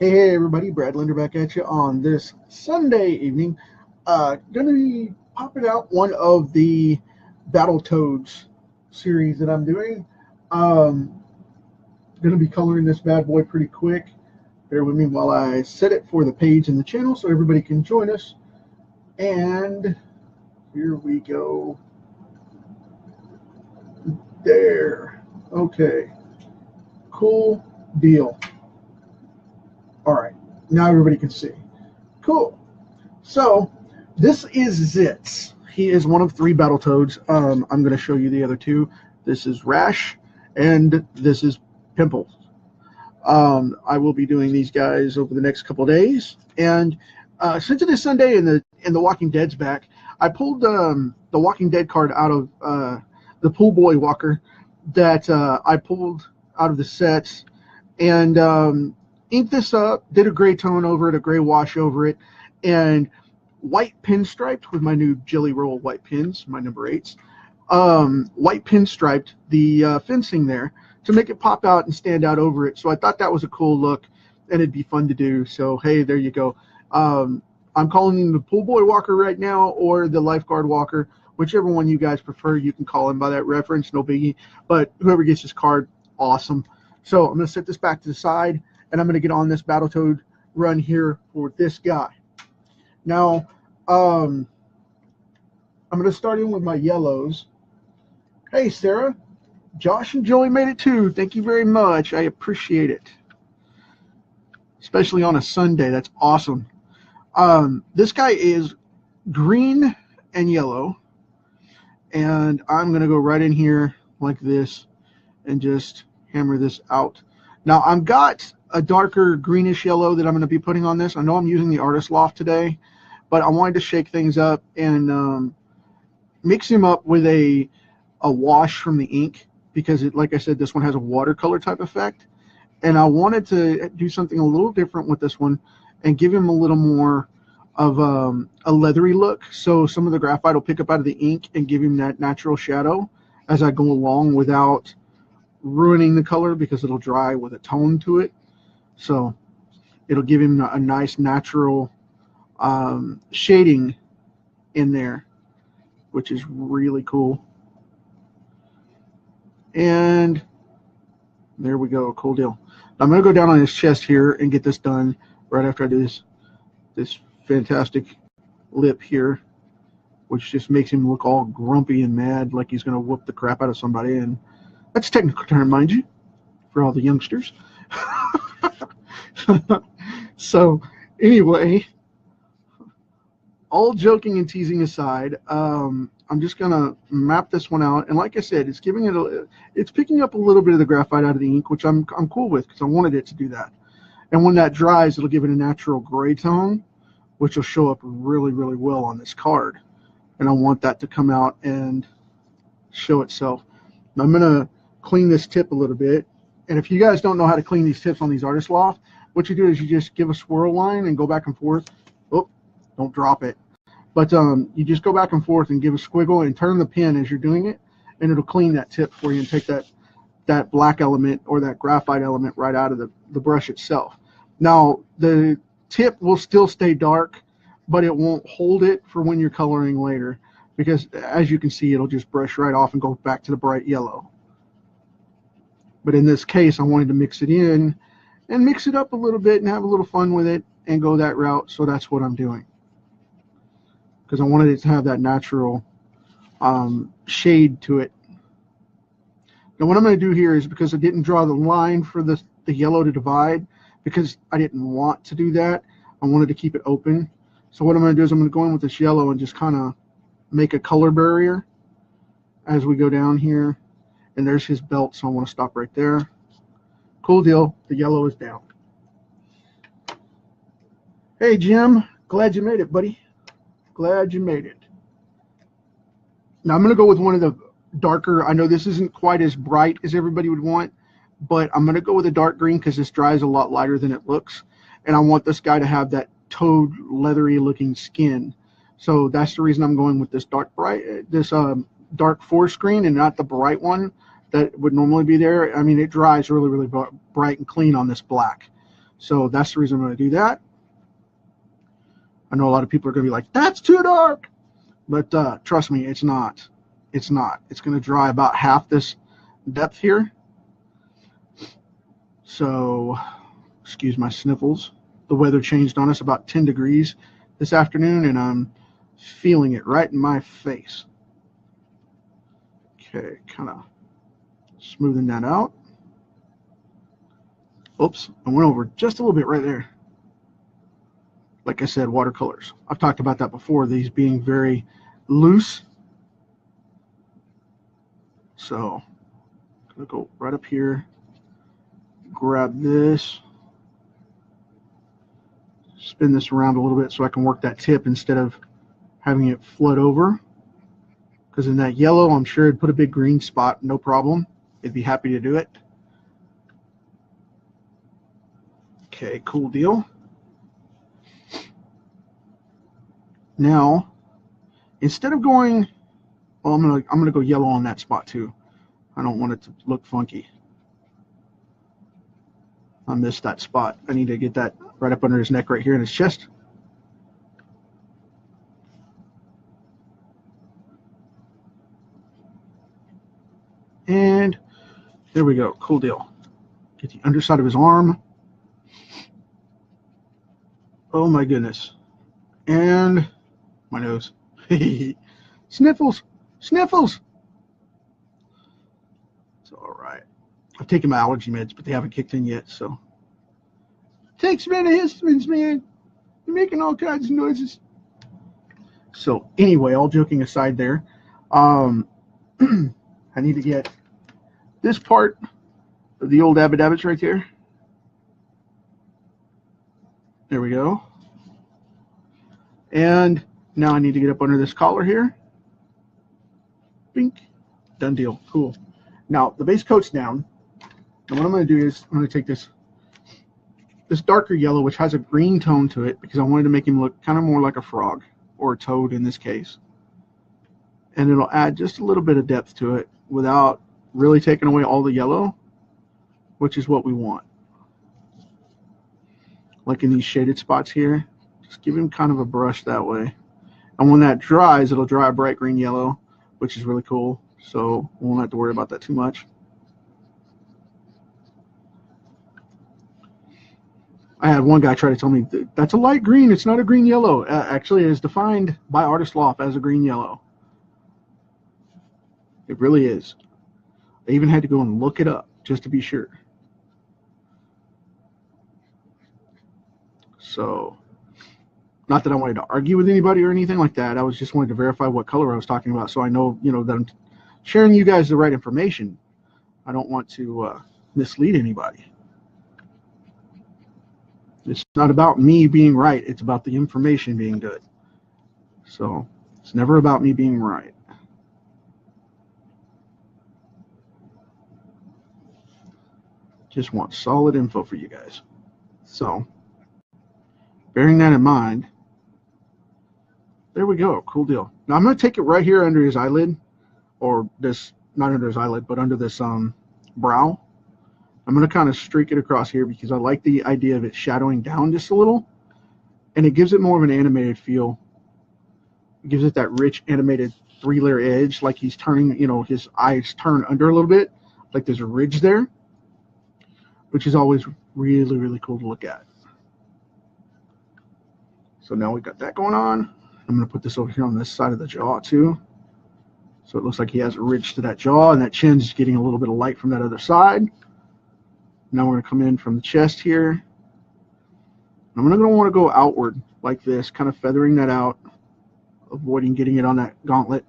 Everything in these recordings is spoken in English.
Hey everybody, Brad Linder back at you on this Sunday evening. Going to be popping out one of the Battletoads series that I'm doing. Going to be coloring this bad boy pretty quick. Bear with me while I set it for the page in the channel so everybody can join us. And here we go. There. Okay. Cool deal. All right. Now everybody can see. Cool. So this is Zitz. He is one of 3 Battletoads. I'm going to show you the other 2. This is Rash, and this is Pimples. I will be doing these guys over the next couple days. And since it is Sunday and the Walking Dead's back, I pulled the Walking Dead card out of the Pool Boy Walker that I pulled out of the sets, and inked this up, did a gray tone over it, a gray wash over it, and white pinstriped with my new Jelly Roll white pins, my number 8s. White pinstriped the fencing there to make it pop out and stand out over it. So I thought that was a cool look, and it'd be fun to do. So hey, there you go. I'm calling him the Pool Boy Walker right now, or the Lifeguard Walker, whichever one you guys prefer. You can call him by that reference, no biggie. But whoever gets this card, awesome. So I'm going to set this back to the side, and I'm going to get on this Battletoad run here for this guy. Now, I'm going to start in with my yellows. Hey, Sarah. Josh and Joey made it too. Thank you very much. I appreciate it. Especially on a Sunday. That's awesome. This guy is green and yellow. And I'm going to go right in here like this and just hammer this out. Now, I've got a darker greenish yellow that I'm going to be putting on this. I know I'm using the Artist Loft today, but I wanted to shake things up and mix him up with a wash from the ink, because like I said, this one has a watercolor type effect, and I wanted to do something a little different with this one and give him a little more of a leathery look, so some of the graphite will pick up out of the ink and give him that natural shadow as I go along without ruining the color, because it'll dry with a tone to it. So it'll give him a nice natural shading in there, which is really cool. And there we go. Cool deal. I'm going to go down on his chest here and get this done right after I do this fantastic lip here, which just makes him look all grumpy and mad, like he's going to whoop the crap out of somebody. And that's a technical term, mind you, for all the youngsters. So anyway, all joking and teasing aside, I'm just gonna map this one out, and like I said, it's giving it it's picking up a little bit of the graphite out of the ink, which I'm cool with, because I wanted it to do that. And when that dries, it'll give it a natural gray tone, which will show up really, really well on this card. And I want that to come out and show itself. I'm gonna clean this tip a little bit, and if you guys don't know how to clean these tips on these Artist Loft, what you do is you just give a swirl line and go back and forth. Oh, don't drop it. But you just go back and forth and give a squiggle and turn the pen as you're doing it, and it'll clean that tip for you and take that black element or that graphite element right out of the brush itself. Now, the tip will still stay dark, but it won't hold it for when you're coloring later, because as you can see, it'll just brush right off and go back to the bright yellow. But in this case, I wanted to mix it in and mix it up a little bit and have a little fun with it and go that route, so that's what I'm doing, because I wanted it to have that natural shade to it. Now what I'm going to do here is, because I didn't draw the line for the yellow to divide, because I didn't want to do that, I wanted to keep it open. So what I'm going to do is I'm going to go in with this yellow and just kind of make a color barrier as we go down here. And there's his belt, so I want to stop right there. Cool deal. The yellow is down. Hey, Jim. Glad you made it, buddy. Glad you made it. Now I'm going to go with one of the darker. I know this isn't quite as bright as everybody would want, but I'm going to go with a dark green, because this dries a lot lighter than it looks. And I want this guy to have that toad leathery looking skin. So that's the reason I'm going with this dark forest green and not the bright one that would normally be there. I mean, it dries really, really bright and clean on this black. So that's the reason I'm going to do that. I know a lot of people are going to be like, that's too dark. But trust me, it's not. It's not. It's going to dry about half this depth here. So, excuse my sniffles. The weather changed on us about 10 degrees this afternoon, and I'm feeling it right in my face. Okay, kind of smoothing that out. Oops, I went over just a little bit right there. Like I said, watercolors. I've talked about that before, these being very loose. So, I'm going to go right up here, grab this, spin this around a little bit so I can work that tip instead of having it flood over. Because in that yellow, I'm sure it'd put a big green spot, no problem. It'd be happy to do it. Okay, cool deal. Now, instead of going, well, I'm gonna go yellow on that spot too. I don't want it to look funky. I missed that spot. I need to get that right up under his neck right here in his chest. And there we go. Cool deal. Get the underside of his arm. Oh my goodness. And my nose. Sniffles. Sniffles. It's all right. I've taken my allergy meds, but they haven't kicked in yet, so. Takes antihistamines, man. You're making all kinds of noises. So anyway, all joking aside there, I need to get this part of the old Abadabbits right there. There we go. And now I need to get up under this collar here. Bink. Done deal. Cool. Now the base coat's down. And what I'm going to do is I'm going to take this darker yellow, which has a green tone to it, because I wanted to make him look kind of more like a frog, or a toad in this case. And it'll add just a little bit of depth to it without really taking away all the yellow, which is what we want. Like in these shaded spots here, just give him kind of a brush that way. And when that dries, it'll dry a bright green yellow, which is really cool. So we won't have to worry about that too much. I had one guy try to tell me that's a light green, it's not a green yellow. Actually, it is defined by Artist Loft as a green yellow. It really is. I even had to go and look it up just to be sure. So, not that I wanted to argue with anybody or anything like that. I was just wanted to verify what color I was talking about, so I know, that I'm sharing you guys the right information. I don't want to mislead anybody. It's not about me being right. It's about the information being good. So it's never about me being right. Just want solid info for you guys. So bearing that in mind, there we go. Cool deal. Now I'm going to take it right here under his eyelid, or this, not under his eyelid, but under this brow. I'm going to kind of streak it across here because I like the idea of it shadowing down just a little, and it gives it more of an animated feel. It gives it that rich animated 3-layer edge, like he's turning, his eyes turn under a little bit, like there's a ridge there, which is always really, really cool to look at. So now we've got that going on. I'm going to put this over here on this side of the jaw too. So it looks like he has a ridge to that jaw, and that chin's getting a little bit of light from that other side. Now we're going to come in from the chest here. I'm going to want to go outward like this, kind of feathering that out, avoiding getting it on that gauntlet.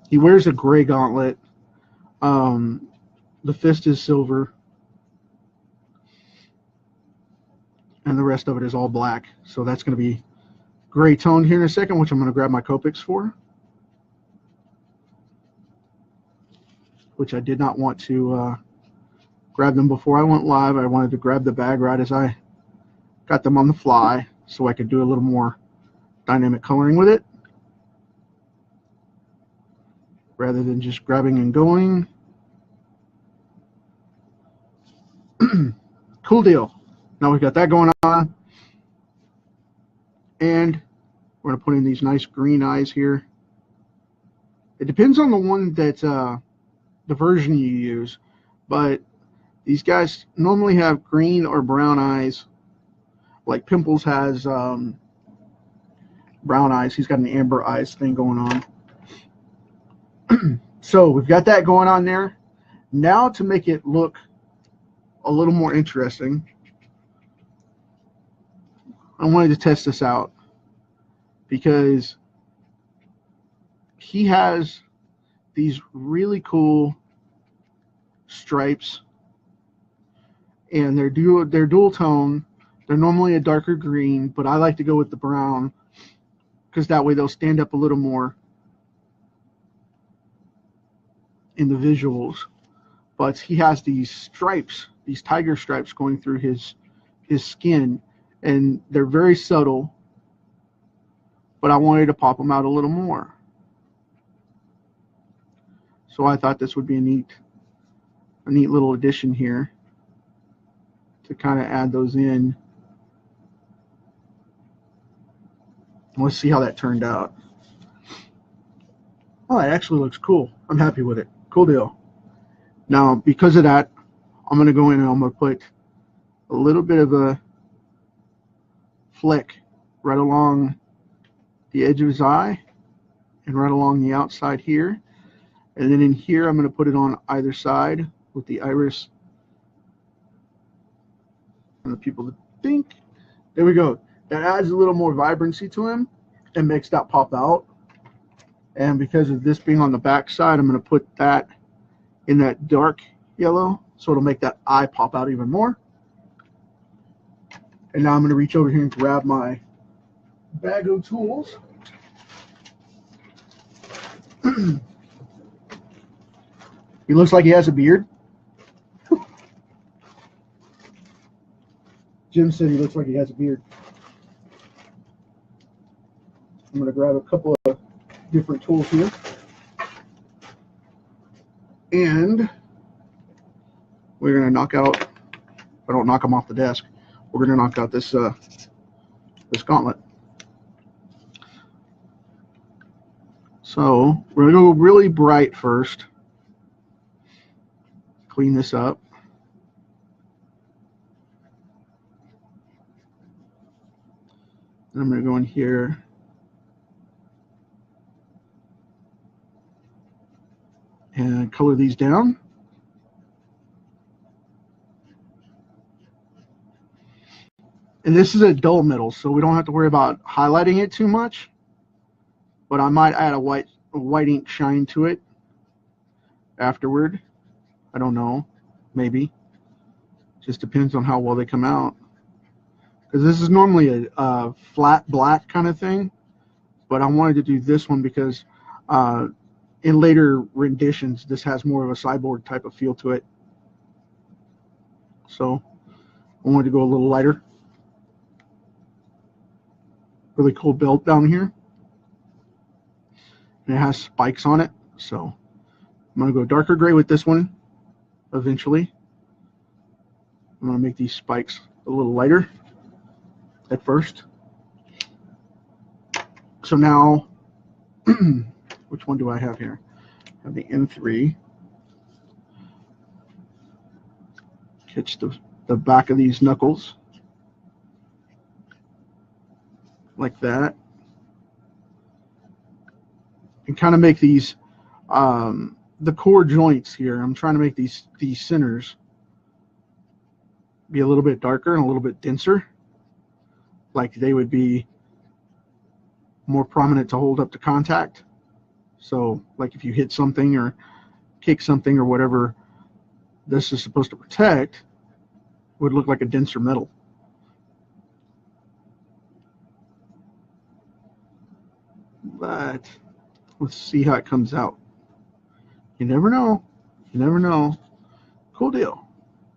He wears a gray gauntlet. The fist is silver, and the rest of it is all black. So that's going to be gray toned here in a second, which I'm going to grab my Copics for, which I did not want to grab them before I went live. I wanted to grab the bag right as I got them on the fly so I could do a little more dynamic coloring with it, rather than just grabbing and going. Cool deal. Now we've got that going on. And we're going to put in these nice green eyes here. It depends on the one that, the version you use. But these guys normally have green or brown eyes. Like Pimples has brown eyes. He's got an amber eyes thing going on. So we've got that going on there. Now to make it look a little more interesting, I wanted to test this out because he has these really cool stripes, and they're dual tone. They're normally a darker green, but I like to go with the brown because that way they'll stand up a little more in the visuals. But he has these stripes, these tiger stripes going through his skin, and they're very subtle, but I wanted to pop them out a little more. So I thought this would be a neat little addition here to kind of add those in. Let's see how that turned out. Oh, it actually looks cool. I'm happy with it. Cool deal. Now, because of that, I'm going to go in and I'm going to put a little bit of a flick right along the edge of his eye and right along the outside here. And then in here, I'm going to put it on either side with the iris. And the people that think, there we go. That adds a little more vibrancy to him and makes that pop out. And because of this being on the back side, I'm going to put that in that dark yellow, so it'll make that eye pop out even more. And now I'm going to reach over here and grab my bag of tools. He looks like he has a beard. Jim said he looks like he has a beard. I'm going to grab a couple of different tools here. And we're going to knock out, I don't knock them off the desk, we're going to knock out this this gauntlet. So we're going to go really bright first. Clean this up. And I'm going to go in here and color these down. And this is a dull metal, so we don't have to worry about highlighting it too much. But I might add a white ink shine to it afterward. I don't know, maybe. Just depends on how well they come out. Because this is normally a flat black kind of thing, but I wanted to do this one because in later renditions, this has more of a cyborg type of feel to it. So I wanted to go a little lighter. Really cool belt down here. And it has spikes on it. So I'm going to go darker gray with this one eventually. I'm going to make these spikes a little lighter at first. So now, which one do I have here? I have the M3. Catch the back of these knuckles like that, and kind of make these the core joints here. I'm trying to make these centers be a little bit darker and a little bit denser, like they would be more prominent to hold up to contact. So like if you hit something or kick something or whatever this is supposed to protect, it would look like a denser metal. But let's see how it comes out. You never know. You never know. Cool deal.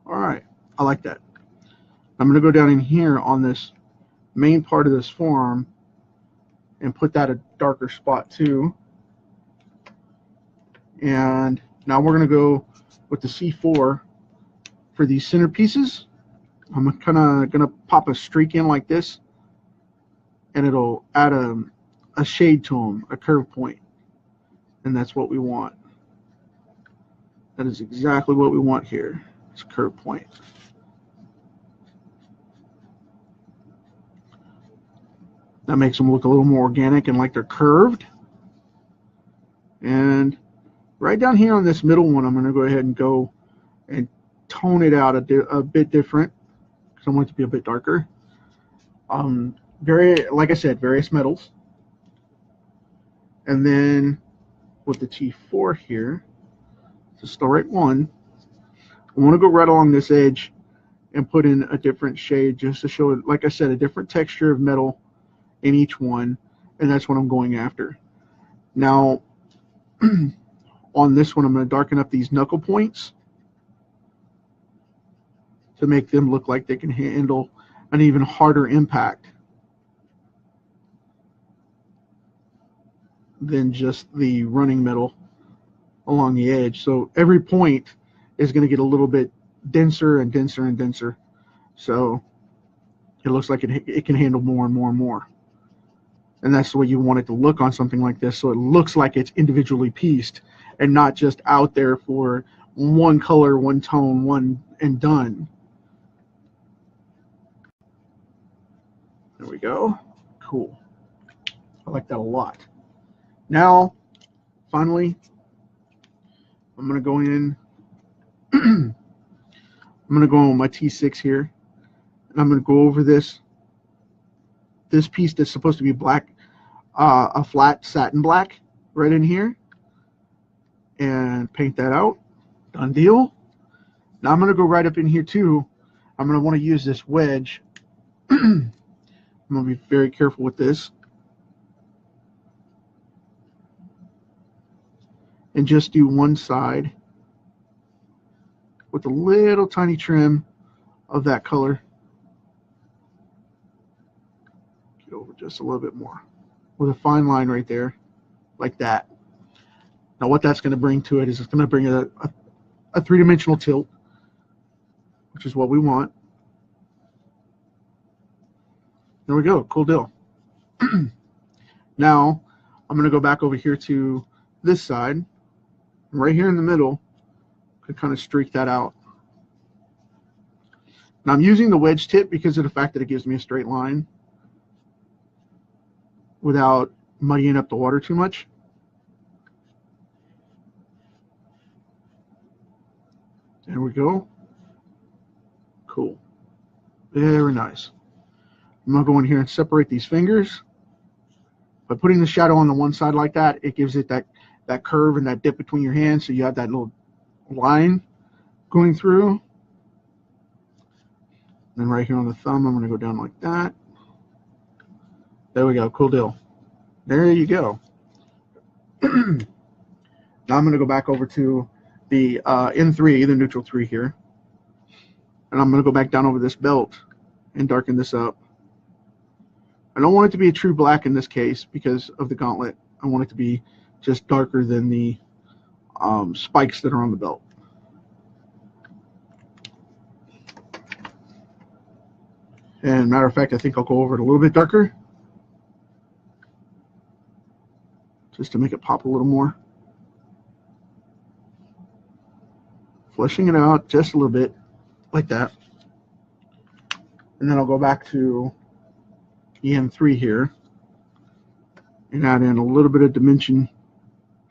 All right. I like that. I'm going to go down in here on this main part of this form and put that a darker spot too. And now we're going to go with the C4 for these center pieces, I'm kind of going to pop a streak in like this, and it'll add a shade to them, a curve point. And that's what we want. That is exactly what we want here. It's a curve point. That makes them look a little more organic and like they're curved. And right down here on this middle one, I'm going to go ahead and go and tone it out a bit different, because I want it to be a bit darker. Like I said, various metals. And then with the T4 here, just the right one, I want to go right along this edge and put in a different shade just to show, like I said, a different texture of metal in each one, and that's what I'm going after. Now, on this one, I'm going to darken up these knuckle points to make them look like they can handle an even harder impact than just the running metal along the edge. So every point is going to get a little bit denser and denser and denser, so it looks like it can handle more and more and more. And that's the way you want it to look on something like this, so it looks like it's individually pieced and not just out there for one color, one tone, one and done. There we go. Cool. I like that a lot. Now, finally, I'm going to go in. I'm going to go on my T6 here, and I'm going to go over this piece that's supposed to be black, a flat satin black right in here, and paint that out. Done deal. Now I'm going to go right up in here too. I'm going to want to use this wedge. I'm going to be very careful with this, and just do one side with a little tiny trim of that color. Get over just a little bit more with a fine line right there, like that. Now what that's going to bring to it is it's going to bring a three-dimensional tilt, which is what we want. There we go. Cool deal. Now I'm going to go back over here to this side, and right here in the middle, could kind of streak that out. Now I'm using the wedge tip because of the fact that it gives me a straight line without muddying up the water too much. There we go. Cool. Very nice. I'm going to go in here and separate these fingers. By putting the shadow on the one side like that, it gives it that curve and that dip between your hands, so you have that little line going through. And right here on the thumb, I'm going to go down like that. There we go. Cool deal. There you go. Now I'm going to go back over to the N3, the neutral 3 here. And I'm going to go back down over this belt and darken this up. I don't want it to be a true black in this case because of the gauntlet. I want it to be just darker than the spikes that are on the belt. And matter of fact, I think I'll go over it a little bit darker, just to make it pop a little more. Fleshing it out just a little bit, like that. And then I'll go back to EM3 here and add in a little bit of dimension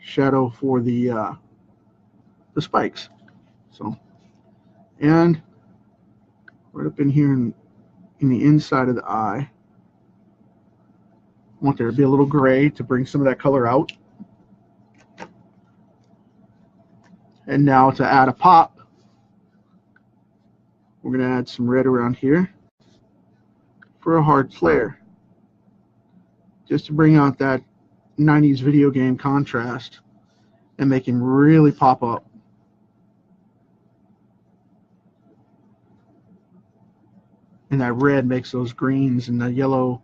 shadow for the spikes. So, and right up in here in the inside of the eye, I want there to be a little gray to bring some of that color out. And now to add a pop, we're going to add some red around here for a hard flare, just to bring out that 90s video game contrast and make him really pop up. And that red makes those greens and the yellow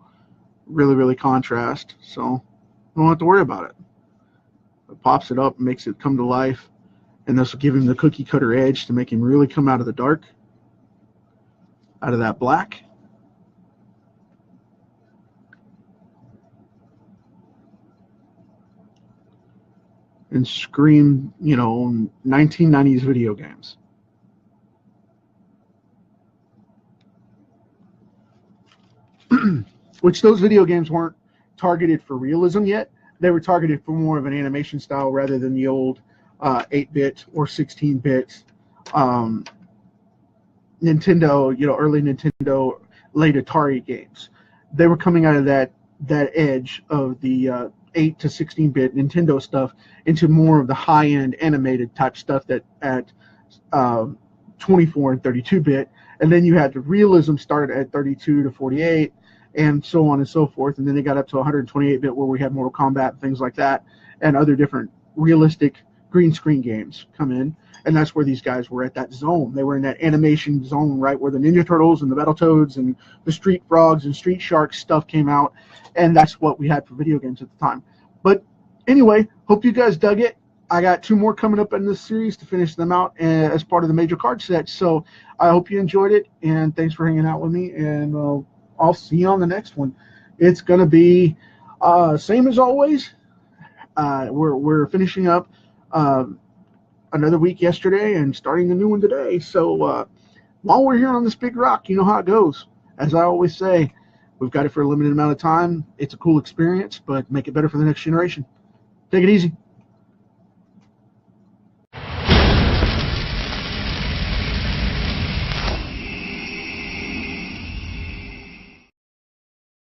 really, really contrast, so we don't have to worry about it. It pops it up, makes it come to life, and this will give him the cookie cutter edge to make him really come out of the dark. out of that black. And scream, you know, 1990s video games. Which those video games weren't targeted for realism yet. They were targeted for more of an animation style rather than the old 8-bit or 16-bit Nintendo, you know, early Nintendo, late Atari games. They were coming out of that edge of the 8 to 16-bit Nintendo stuff into more of the high-end animated type stuff that at 24 and 32-bit, and then you had the realism start at 32 to 48, and so on and so forth, and then they got up to 128-bit where we had Mortal Kombat and things like that, and other different realistic green screen games come in, and that's where these guys were at that zone. They were in that animation zone, right, where the Ninja Turtles and the Battletoads and the Street Frogs and Street Sharks stuff came out, and that's what we had for video games at the time. But anyway, hope you guys dug it. I got 2 more coming up in this series to finish them out as part of the major card set, so I hope you enjoyed it, and thanks for hanging out with me, and I'll see you on the next one. It's going to be same as always. We're finishing up another week yesterday and starting a new one today. So while we're here on this big rock, you know how it goes. As I always say, we've got it for a limited amount of time. It's a cool experience, but make it better for the next generation. Take it easy.